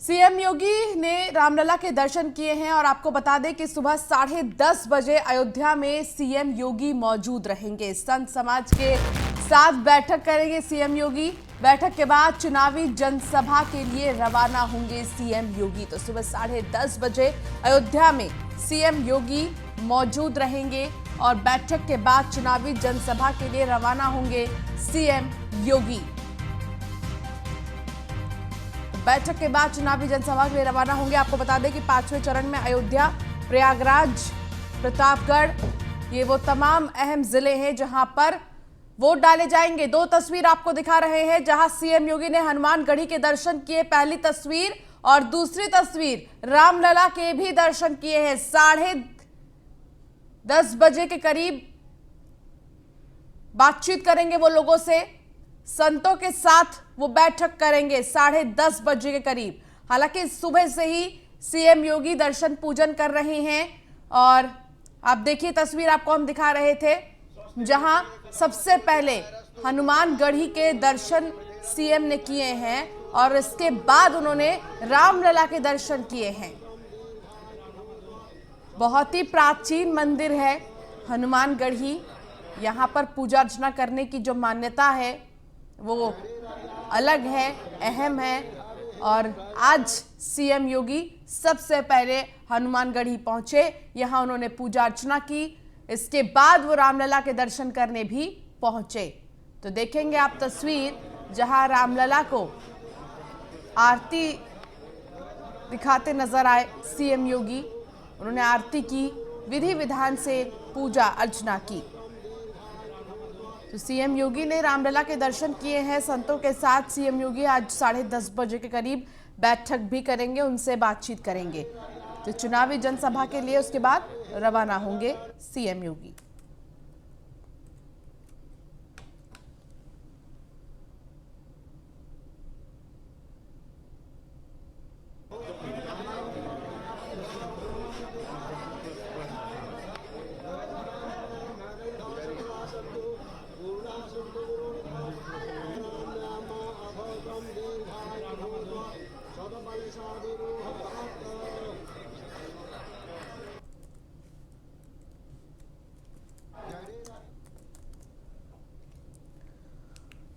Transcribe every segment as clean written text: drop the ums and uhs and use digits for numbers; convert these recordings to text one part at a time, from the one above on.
CM योगी ने रामलला के दर्शन किए हैं और आपको बता दें कि सुबह 10:30 बजे अयोध्या में सीएम योगी मौजूद रहेंगे। संत समाज के साथ बैठक करेंगे सीएम योगी। बैठक के बाद चुनावी जनसभा के लिए रवाना होंगे सीएम योगी। तो सुबह 10:30 बजे अयोध्या में सीएम योगी मौजूद रहेंगे और बैठक के बाद चुनावी जनसभा के लिए रवाना होंगे सीएम योगी। बैठक के बाद चुनावी जनसभा के लिए रवाना होंगे। आपको बता दें कि 5वें चरण में अयोध्या, प्रयागराज, प्रतापगढ़ ये वो तमाम अहम जिले हैं जहां पर वोट डाले जाएंगे। दो तस्वीर आपको दिखा रहे हैं जहां सीएम योगी ने हनुमानगढ़ी के दर्शन किए, पहली तस्वीर, और दूसरी तस्वीर रामलला के भी दर्शन किए हैं। 10:30 बजे के करीब बातचीत करेंगे वो लोगों से, संतों के साथ वो बैठक करेंगे 10:30 बजे के करीब। हालांकि सुबह से ही सीएम योगी दर्शन पूजन कर रहे हैं और आप देखिए तस्वीर आपको हम दिखा रहे थे जहां सबसे पहले हनुमानगढ़ी के दर्शन सीएम ने किए हैं और इसके बाद उन्होंने रामलला के दर्शन किए हैं। बहुत ही प्राचीन मंदिर है हनुमानगढ़ी। यहाँ पर पूजा अर्चना करने की जो मान्यता है वो अलग है, अहम है। और आज सीएम योगी सबसे पहले हनुमानगढ़ी पहुंचे, यहां उन्होंने पूजा अर्चना की, इसके बाद वो रामलला के दर्शन करने भी पहुंचे। तो देखेंगे आप तस्वीर जहां रामलला को आरती दिखाते नजर आए सीएम योगी। उन्होंने आरती की, विधि विधान से पूजा अर्चना की। तो सीएम योगी ने रामलला के दर्शन किए हैं संतों के साथ। सीएम योगी आज 10:30 बजे के करीब बैठक भी करेंगे, उनसे बातचीत करेंगे। तो चुनावी जनसभा के लिए उसके बाद रवाना होंगे सीएम योगी।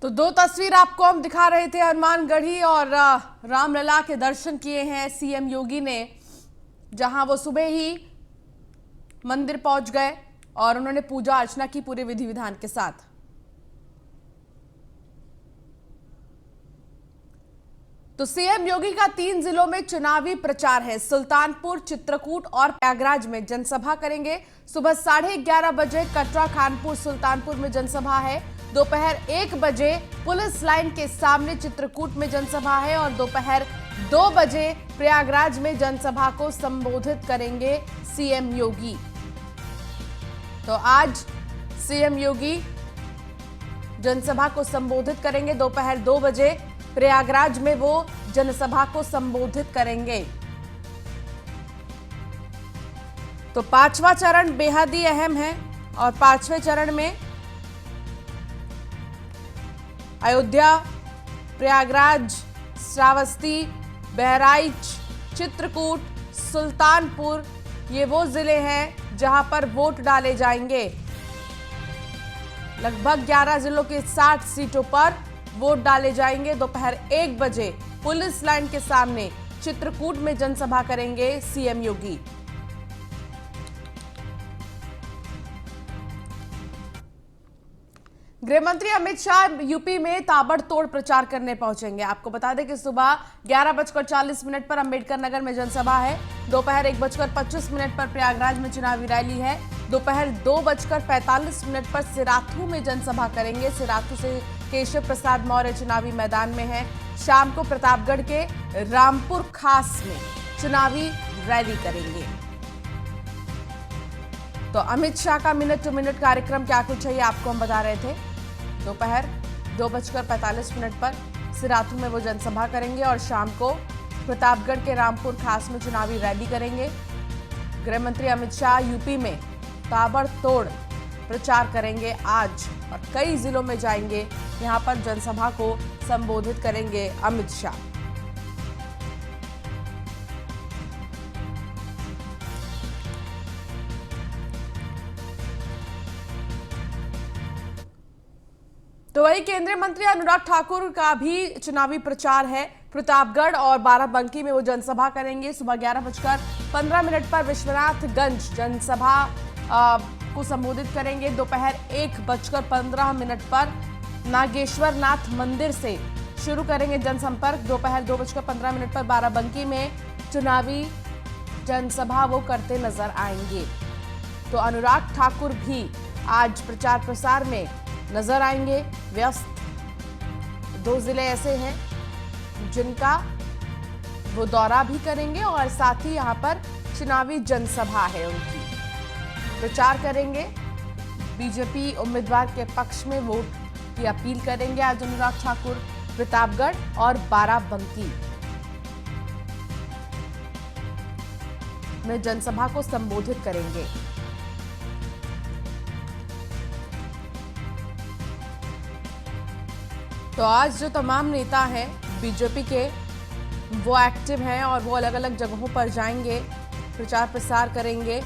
तो दो तस्वीर आपको हम दिखा रहे थे, हनुमानगढ़ी और रामलला के दर्शन किए हैं सीएम योगी ने, जहां वो सुबह ही मंदिर पहुंच गए और उन्होंने पूजा अर्चना की पूरे विधि विधान के साथ। तो सीएम योगी का 3 जिलों में चुनावी प्रचार है। सुल्तानपुर, चित्रकूट और प्रयागराज में जनसभा करेंगे। सुबह 11:30 बजे कटरा, खानपुर, सुल्तानपुर में जनसभा है। दोपहर 1 बजे पुलिस लाइन के सामने चित्रकूट में जनसभा है और दोपहर 2 बजे प्रयागराज में जनसभा को संबोधित करेंगे सीएम योगी। तो आज सीएम योगी जनसभा को संबोधित करेंगे। दोपहर 2 बजे प्रयागराज में वो जनसभा को संबोधित करेंगे। तो 5वां चरण बेहद ही अहम है और 5वें चरण में अयोध्या, प्रयागराज, श्रावस्ती, बहराइच, चित्रकूट, सुल्तानपुर ये वो जिले हैं जहां पर वोट डाले जाएंगे। लगभग 11 जिलों की 60 सीटों पर वोट डाले जाएंगे। दोपहर 1 बजे पुलिस लाइन के सामने चित्रकूट में जनसभा करेंगे सीएम योगी। गृह मंत्री अमित शाह यूपी में ताबड़तोड़ प्रचार करने पहुंचेंगे। आपको बता दें कि सुबह 11:40 पर अंबेडकर नगर में जनसभा है। दोपहर 1:25 पर प्रयागराज में चुनावी रैली है। दोपहर 2:45 पर सिराथू में जनसभा करेंगे। सिराथू से केशव प्रसाद मौर्य चुनावी मैदान में है। शाम को प्रतापगढ़ के रामपुर खास में चुनावी रैली करेंगे। तो अमित शाह का मिनट टू मिनट कार्यक्रम क्या कुछ है ये आपको हम बता रहे थे। दोपहर 2:45 पर सिराथू में वो जनसभा करेंगे और शाम को प्रतापगढ़ के रामपुर खास में चुनावी रैली करेंगे। गृह मंत्री अमित शाह यूपी में ताबड़तोड़ प्रचार करेंगे आज और कई जिलों में जाएंगे, यहां पर जनसभा को संबोधित करेंगे अमित शाह। वही केंद्रीय मंत्री अनुराग ठाकुर का भी चुनावी प्रचार है। प्रतापगढ़ और बाराबंकी में वो जनसभा करेंगे। सुबह 11:15 पर विश्वनाथगंज जनसभा को संबोधित करेंगे। दोपहर 1:15 पर नागेश्वर नाथ मंदिर से शुरू करेंगे जनसंपर्क। दोपहर 2:15 पर बाराबंकी में चुनावी जनसभा वो करते नजर आएंगे। तो अनुराग ठाकुर भी आज प्रचार प्रसार में नजर आएंगे व्यस्त। 2 जिले ऐसे हैं जिनका वो दौरा भी करेंगे और साथ ही यहां पर चुनावी जनसभा है उनकी, प्रचार करेंगे। बीजेपी उम्मीदवार के पक्ष में वोट की अपील करेंगे आज अनुराग ठाकुर। प्रतापगढ़ और बाराबंकी में जनसभा को संबोधित करेंगे। तो आज जो तमाम नेता हैं बीजेपी के वो एक्टिव हैं और वो अलग अलग जगहों पर जाएंगे, प्रचार प्रसार करेंगे।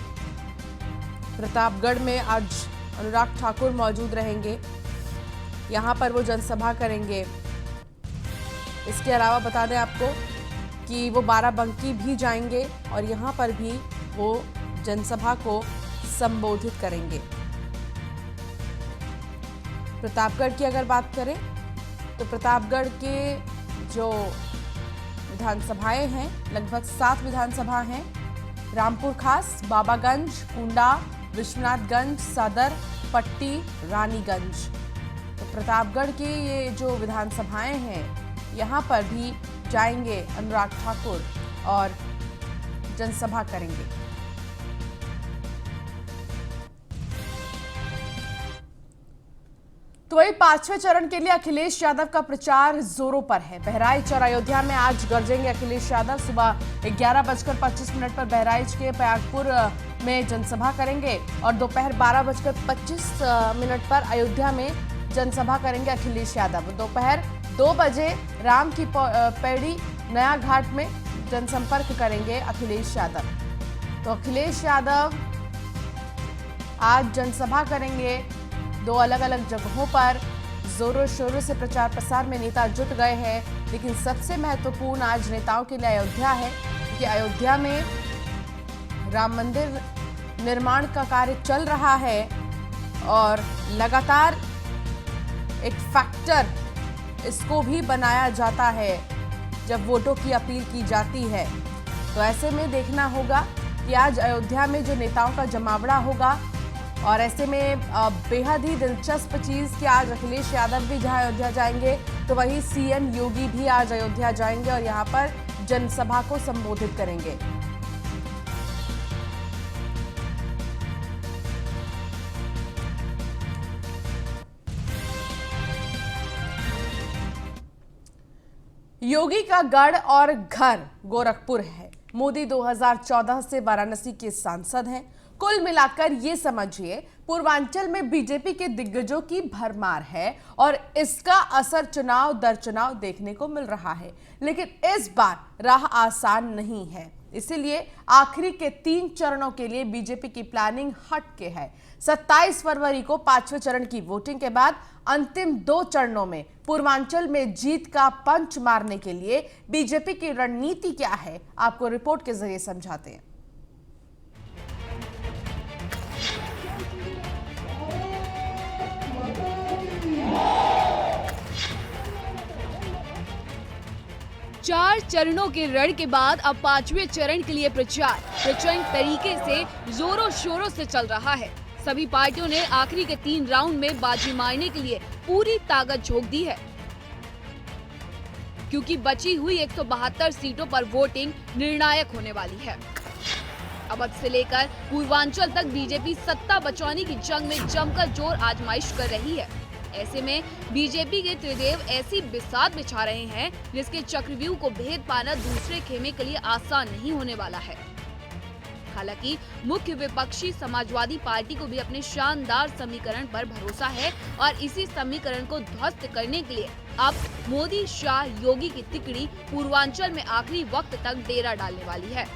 प्रतापगढ़ में आज अनुराग ठाकुर मौजूद रहेंगे, यहां पर वो जनसभा करेंगे। इसके अलावा बता दें आपको कि वो बाराबंकी भी जाएंगे और यहां पर भी वो जनसभा को संबोधित करेंगे। प्रतापगढ़ की अगर बात करें तो प्रतापगढ़ के जो विधानसभाएं हैं, लगभग 7 विधानसभा हैं। रामपुर खास, बाबागंज, कुंडा, विश्वनाथगंज, सदर, पट्टी, रानीगंज। तो प्रतापगढ़ की ये जो विधानसभाएं हैं यहां पर भी जाएंगे अनुराग ठाकुर और जनसभा करेंगे। तो वही 5वें चरण के लिए अखिलेश यादव का प्रचार जोरों पर है। बहराइच और अयोध्या में आज गरजेंगे अखिलेश यादव। सुबह 11:25 पर बहराइच के पयागपुर में जनसभा करेंगे और दोपहर 12:25 पर अयोध्या में जनसभा करेंगे अखिलेश यादव। दोपहर 2 बजे राम की पैड़ी नया घाट में जनसंपर्क करेंगे अखिलेश यादव। तो अखिलेश यादव आज जनसभा करेंगे 2 अलग अलग जगहों पर। जोरों शोरों से प्रचार प्रसार में नेता जुट गए हैं, लेकिन सबसे महत्वपूर्ण आज नेताओं के लिए अयोध्या है, क्योंकि अयोध्या में राम मंदिर निर्माण का कार्य चल रहा है और लगातार एक फैक्टर इसको भी बनाया जाता है जब वोटों की अपील की जाती है। तो ऐसे में देखना होगा कि आज अयोध्या में जो नेताओं का जमावड़ा होगा, और ऐसे में बेहद ही दिलचस्प चीज कि आज अखिलेश यादव भी जहां अयोध्या जाएंगे तो वहीं सीएम योगी भी आज अयोध्या जाएंगे और यहां पर जनसभा को संबोधित करेंगे। योगी का गढ़ और घर गोरखपुर है। मोदी 2014 से वाराणसी के सांसद हैं। कुल मिलाकर ये समझिए पूर्वांचल में बीजेपी के दिग्गजों की भरमार है और इसका असर चुनाव दर चुनाव देखने को मिल रहा है। लेकिन इस बार राह आसान नहीं है, इसीलिए आखिरी के 3 चरणों के लिए बीजेपी की प्लानिंग हटके है। 27 फरवरी को 5वें चरण की वोटिंग के बाद अंतिम 2 चरणों में पूर्वांचल में जीत का पंच मारने के लिए बीजेपी की रणनीति क्या है, आपको रिपोर्ट के जरिए समझाते हैं। चार चरणों के रण के बाद अब 5वें चरण के लिए प्रचार प्रचंड तरीके से जोरों शोरों से चल रहा है। सभी पार्टियों ने आखिरी के 3 राउंड में बाजी मारने के लिए पूरी ताकत झोंक दी है, क्योंकि बची हुई 172 सीटों पर वोटिंग निर्णायक होने वाली है। अवध से लेकर पूर्वांचल तक बीजेपी सत्ता बचाने की जंग में जमकर जोर आजमाइश कर रही है। ऐसे में बीजेपी के त्रिदेव ऐसी बिसात बिछा रहे हैं जिसके चक्रव्यूह को भेद पाना दूसरे खेमे के लिए आसान नहीं होने वाला है। हालांकि मुख्य विपक्षी समाजवादी पार्टी को भी अपने शानदार समीकरण पर भरोसा है और इसी समीकरण को ध्वस्त करने के लिए अब मोदी शाह योगी की तिकड़ी पूर्वांचल में आखिरी वक्त तक डेरा डालने वाली है।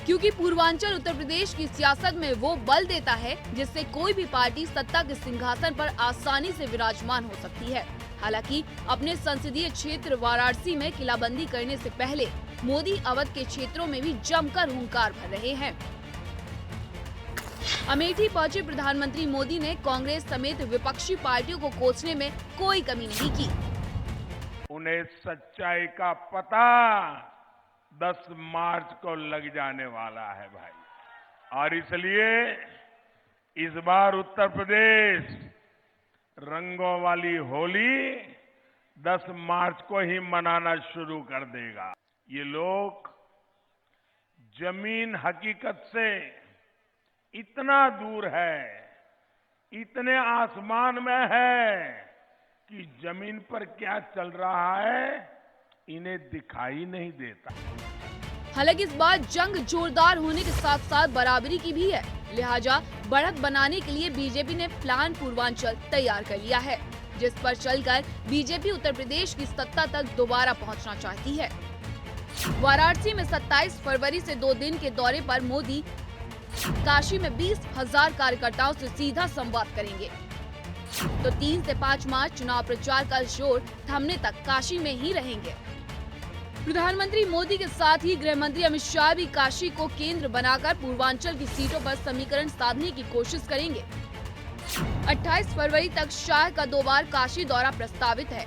क्योंकि पूर्वांचल उत्तर प्रदेश की सियासत में वो बल देता है जिससे कोई भी पार्टी सत्ता के सिंहासन पर आसानी से विराजमान हो सकती है। हालांकि अपने संसदीय क्षेत्र वाराणसी में किलाबंदी करने से पहले मोदी अवध के क्षेत्रों में भी जमकर हुंकार भर रहे हैं। अमेठी पहुंचे प्रधानमंत्री मोदी ने कांग्रेस समेत विपक्षी पार्टियों को कोसने में कोई कमी नहीं की। उन्हें सच्चाई का पता 10 मार्च को लग जाने वाला है भाई, और इसलिए इस बार उत्तर प्रदेश रंगों वाली होली 10 मार्च को ही मनाना शुरू कर देगा। ये लोग जमीन हकीकत से इतना दूर है, इतने आसमान में है कि जमीन पर क्या चल रहा है इन्हें दिखाई नहीं देता। हालांकि इस बार जंग जोरदार होने के साथ साथ बराबरी की भी है, लिहाजा बढ़त बनाने के लिए बीजेपी ने प्लान पूर्वांचल तैयार कर लिया है, जिस पर चलकर बीजेपी उत्तर प्रदेश की सत्ता तक दोबारा पहुंचना चाहती है। वाराणसी में 27 फरवरी से 2 दिन के दौरे पर मोदी काशी में 20,000 कार्यकर्ताओं से सीधा संवाद करेंगे, तो 3 से 5 मार्च चुनाव प्रचार का जोर थमने तक काशी में ही रहेंगे। प्रधानमंत्री मोदी के साथ ही गृह मंत्री अमित शाह भी काशी को केंद्र बनाकर पूर्वांचल की सीटों पर समीकरण साधने की कोशिश करेंगे। 28 फरवरी तक शाह का 2 बार काशी दौरा प्रस्तावित है।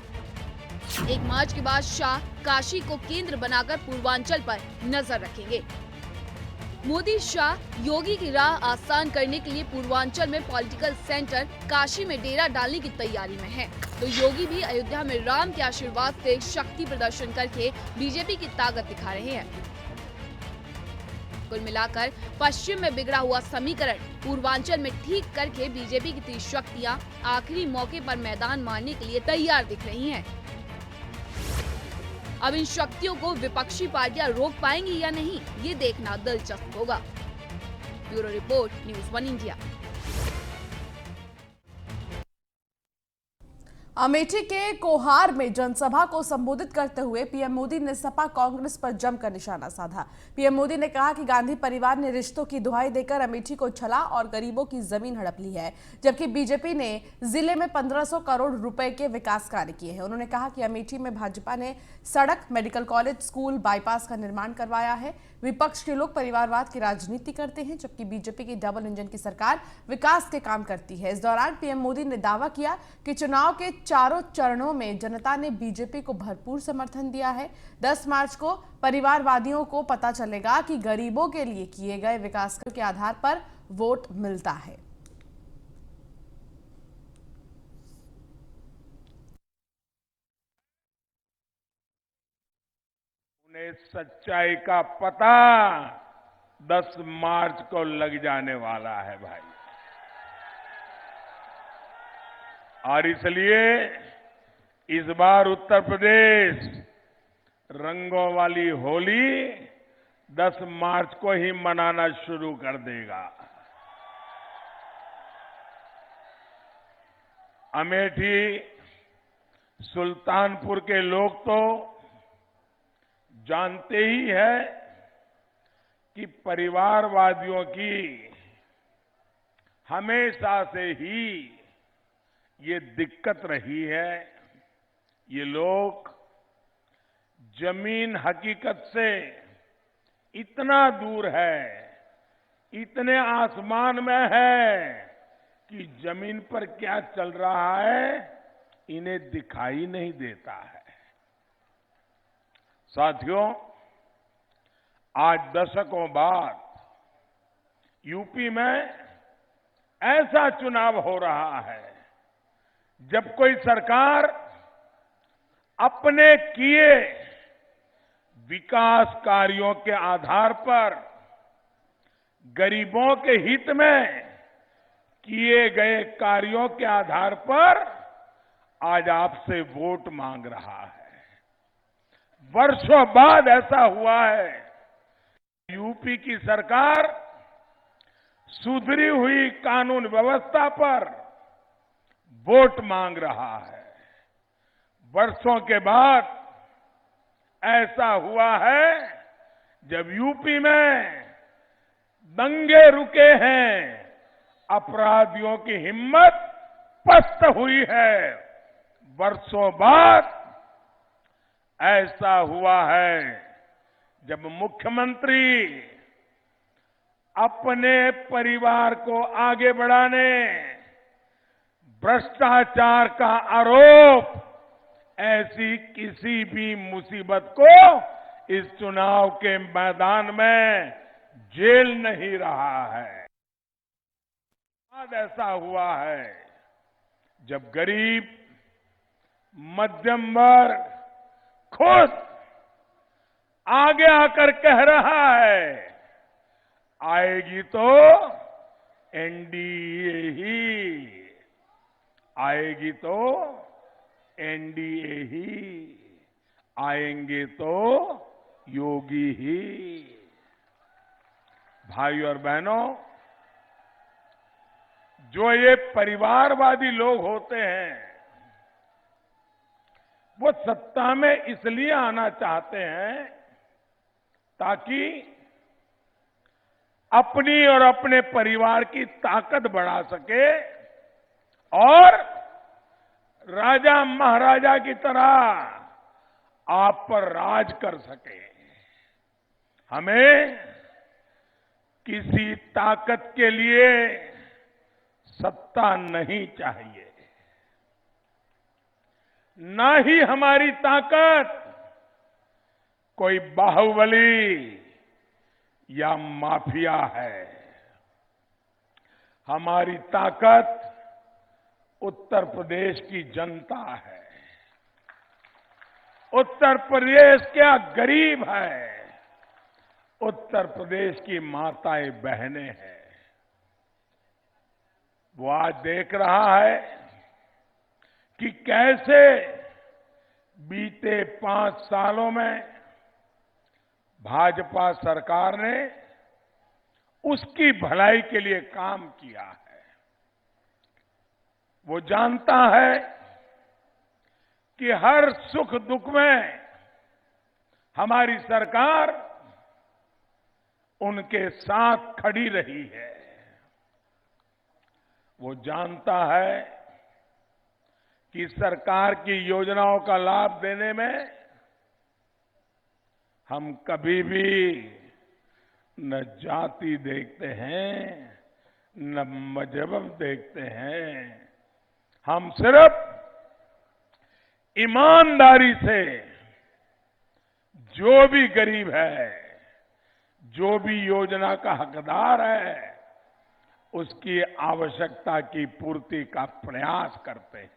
1 मार्च के बाद शाह काशी को केंद्र बनाकर पूर्वांचल पर नजर रखेंगे। मोदी शाह योगी की राह आसान करने के लिए पूर्वांचल में पॉलिटिकल सेंटर काशी में डेरा डालने की तैयारी में है, तो योगी भी अयोध्या में राम के आशीर्वाद से शक्ति प्रदर्शन करके बीजेपी की ताकत दिखा रहे हैं। कुल मिलाकर पश्चिम में बिगड़ा हुआ समीकरण पूर्वांचल में ठीक करके बीजेपी की 30 शक्तियां आखिरी मौके पर मैदान मारने के लिए तैयार दिख रही हैं। अब इन शक्तियों को विपक्षी पार्टियां रोक पाएंगी या नहीं, ये देखना दिलचस्प होगा। Bureau report, news 1 India. Amethi के कोहार में जनसभा को संबोधित करते हुए पीएम मोदी ने सपा कांग्रेस पर जमकर निशाना साधा। पीएम मोदी ने कहा कि गांधी परिवार ने रिश्तों की दुहाई देकर अमेठी को छला और गरीबों की जमीन हड़प ली है, जबकि बीजेपी ने जिले में 1500 करोड़ रुपए के विकास कार्य किए हैं। उन्होंने कहा कि अमेठी में भाजपा ने सड़क, मेडिकल कॉलेज, स्कूल, बाईपास का निर्माण करवाया है। विपक्ष के लोग परिवारवाद की राजनीति करते हैं, जबकि बीजेपी की डबल इंजन की सरकार विकास के काम करती है। इस दौरान पीएम मोदी ने दावा किया कि चुनाव के चारों चरणों में जनता ने बीजेपी को भरपूर समर्थन दिया है। 10 मार्च को परिवारवादियों को पता चलेगा कि गरीबों के लिए किए गए विकास के आधार पर वोट मिलता है। उन्हें सच्चाई का पता 10 मार्च को लग जाने वाला है भाई, और इसलिए इस बार उत्तर प्रदेश रंगों वाली होली 10 मार्च को ही मनाना शुरू कर देगा। अमेठी, सुल्तानपुर के लोग तो जानते ही है कि परिवारवादियों की हमेशा से ही ये दिक्कत रही है। ये लोग जमीन हकीकत से इतना दूर है, इतने आसमान में है कि जमीन पर क्या चल रहा है इन्हें दिखाई नहीं देता है। साथियों, आज दशकों बाद यूपी में ऐसा चुनाव हो रहा है जब कोई सरकार अपने किए विकास कार्यों के आधार पर गरीबों के हित में किए गए कार्यों के आधार पर आज आपसे वोट मांग रहा है। वर्षों बाद ऐसा हुआ है, यूपी की सरकार सुधरी हुई कानून व्यवस्था पर वोट मांग रहा है। वर्षों के बाद ऐसा हुआ है जब यूपी में दंगे रुके हैं, अपराधियों की हिम्मत पस्त हुई है। वर्षों बाद ऐसा हुआ है जब मुख्यमंत्री अपने परिवार को आगे बढ़ाने भ्रष्टाचार का आरोप ऐसी किसी भी मुसीबत को इस चुनाव के मैदान में झेल नहीं रहा है। आज ऐसा हुआ है जब गरीब मध्यम वर्ग खुद आगे आकर कह रहा है आएगी तो एनडीए ही, आएगी तो एनडीए ही, आएंगे तो योगी ही। भाई और बहनों, जो ये परिवारवादी लोग होते हैं वो सत्ता में इसलिए आना चाहते हैं ताकि अपनी और अपने परिवार की ताकत बढ़ा सके और राजा महाराजा की तरह आप पर राज कर सके। हमें किसी ताकत के लिए सत्ता नहीं चाहिए, ना ही हमारी ताकत कोई बाहुबली या माफिया है। हमारी ताकत उत्तर प्रदेश की जनता है। उत्तर प्रदेश क्या गरीब है, उत्तर प्रदेश की माताएं बहनें हैं। वो आज देख रहा है कि कैसे बीते 5 सालों में भाजपा सरकार ने उसकी भलाई के लिए काम किया है। वो जानता है कि हर सुख दुख में हमारी सरकार उनके साथ खड़ी रही है। वो जानता है कि सरकार की योजनाओं का लाभ देने में हम कभी भी न जाति देखते हैं न मजहब देखते हैं। हम सिर्फ ईमानदारी से जो भी गरीब है, जो भी योजना का हकदार है, उसकी आवश्यकता की पूर्ति का प्रयास करते हैं।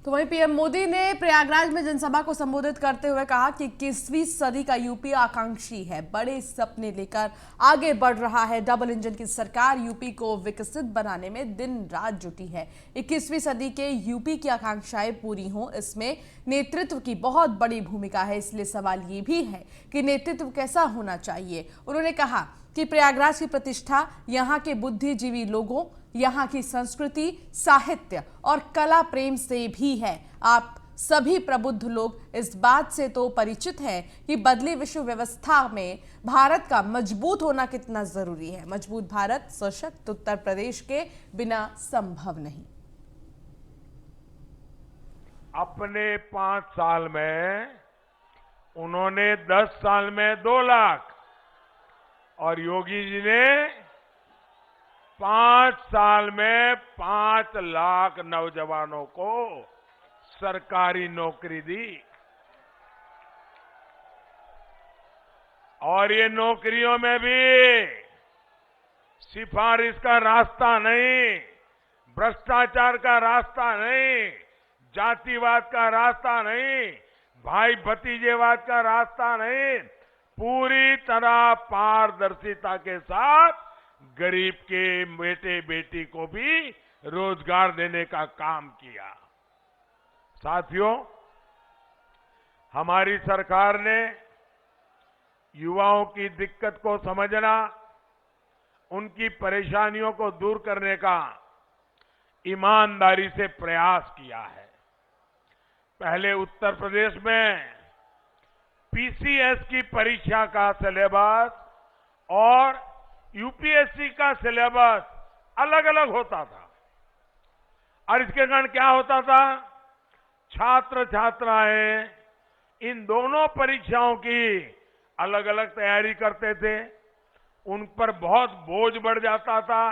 तो वहीं पीएम मोदी ने प्रयागराज में जनसभा को संबोधित करते हुए कहा कि 21वीं सदी का यूपी आकांक्षी है, बड़े सपने लेकर आगे बढ़ रहा है। डबल इंजन की सरकार यूपी को विकसित बनाने में दिन रात जुटी है। 21वीं सदी के यूपी की आकांक्षाएं पूरी हों, इसमें नेतृत्व की बहुत बड़ी भूमिका है। इसलिए सवाल ये भी है कि नेतृत्व कैसा होना चाहिए। उन्होंने कहा कि प्रयागराज की प्रतिष्ठा यहाँ के बुद्धिजीवी लोगों, यहाँ की संस्कृति, साहित्य और कला प्रेम से भी है। आप सभी प्रबुद्ध लोग इस बात से तो परिचित हैं कि बदली विश्व व्यवस्था में भारत का मजबूत होना कितना जरूरी है। मजबूत भारत सशक्त उत्तर प्रदेश के बिना संभव नहीं। अपने 5 साल में उन्होंने 10 साल में 2 लाख और योगी जी ने 5 साल में 5 लाख नौजवानों को सरकारी नौकरी दी। और ये नौकरियों में भी सिफारिश का रास्ता नहीं, भ्रष्टाचार का रास्ता नहीं, जातिवाद का रास्ता नहीं, भाई भतीजेवाद का रास्ता नहीं, पूरी तरह पारदर्शिता के साथ गरीब के बेटे बेटी को भी रोजगार देने का काम किया। साथियों, हमारी सरकार ने युवाओं की दिक्कत को समझना, उनकी परेशानियों को दूर करने का ईमानदारी से प्रयास किया है। पहले उत्तर प्रदेश में पीसीएस की परीक्षा का सिलेबस और यूपीएससी का सिलेबस अलग अलग होता था और इसके कारण क्या होता था, छात्र छात्राएं इन दोनों परीक्षाओं की अलग अलग तैयारी करते थे। उन पर बहुत बोझ बढ़ जाता था,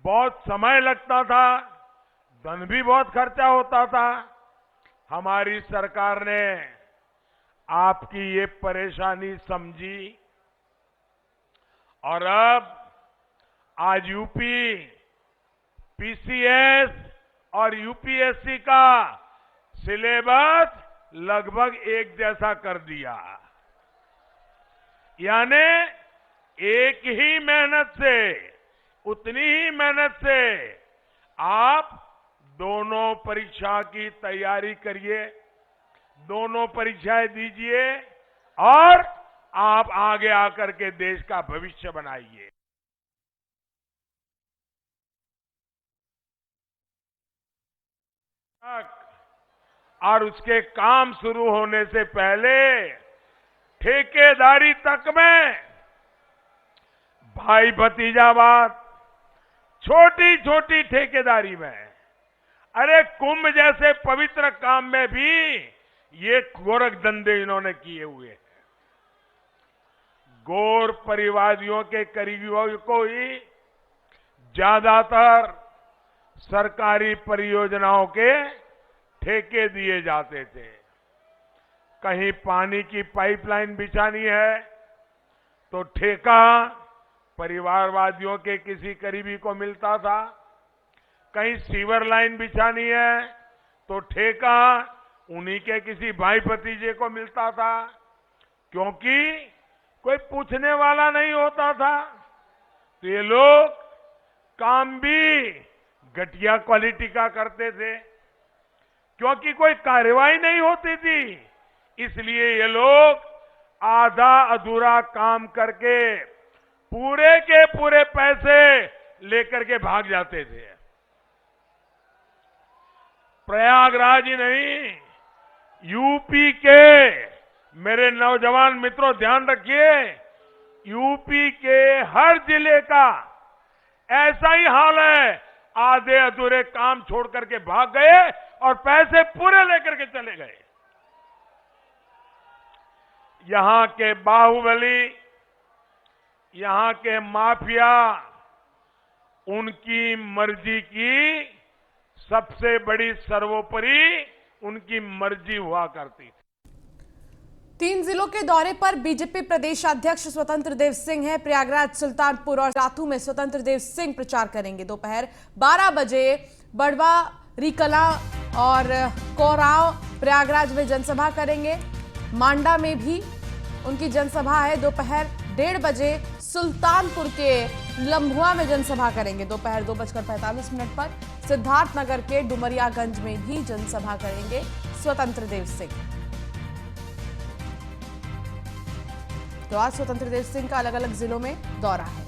बहुत समय लगता था, धन भी बहुत खर्चा होता था। हमारी सरकार ने आपकी ये परेशानी समझी और अब आज यूपी, पीसीएस और यूपीएससी का सिलेबस लगभग एक जैसा कर दिया। यानी एक ही मेहनत से, उतनी ही मेहनत से आप दोनों परीक्षा की तैयारी करिए, दोनों परीक्षाएं दीजिए और आप आगे आकर के देश का भविष्य बनाइए। और उसके काम शुरू होने से पहले ठेकेदारी तक में भाई भतीजावाद, छोटी छोटी ठेकेदारी में, अरे कुंभ जैसे पवित्र काम में भी ये गोरख धंधे इन्होंने किए हुए हैं। गौर परिवादियों के करीबियों को ही ज्यादातर सरकारी परियोजनाओं के ठेके दिए जाते थे। कहीं पानी की पाइपलाइन बिछानी है तो ठेका परिवारवादियों के किसी करीबी को मिलता था, कहीं सीवर लाइन बिछानी है तो ठेका उन्हीं के किसी भाई भतीजे को मिलता था, क्योंकि कोई पूछने वाला नहीं होता था। तो ये लोग काम भी घटिया क्वालिटी का करते थे, क्योंकि कोई कार्रवाई नहीं होती थी, इसलिए ये लोग आधा अधूरा काम करके पूरे के पूरे पैसे लेकर के भाग जाते थे। प्रयागराज ही नहीं, यूपी के मेरे नौजवान मित्रों ध्यान रखिए, यूपी के हर जिले का ऐसा ही हाल है। आधे अधूरे काम छोड़ करके भाग गए और पैसे पूरे लेकर के चले गए। यहां के बाहुबली, यहां के माफिया, उनकी मर्जी की सबसे बड़ी सर्वोपरि उनकी मर्जी हुआ करती थी। 3 जिलों के दौरे पर बीजेपी प्रदेश अध्यक्ष स्वतंत्र देव सिंह हैं। प्रयागराज, सुल्तानपुर और रातू में स्वतंत्र देव सिंह प्रचार करेंगे। दोपहर 12 बजे बड़वा, रिकला और कोराव प्रयागराज में जनसभा करेंगे। मांडा में भी उनकी जनसभा है। दोपहर 1:30 बजे सुल्तानपुर के लम्भुआ में जनसभा करेंगे। दोपहर 2:45 पर सिद्धार्थनगर के डुमरियागंज में भी जनसभा करेंगे स्वतंत्र देव सिंह। तो आज स्वतंत्र देव सिंह का अलग अलग जिलों में दौरा है।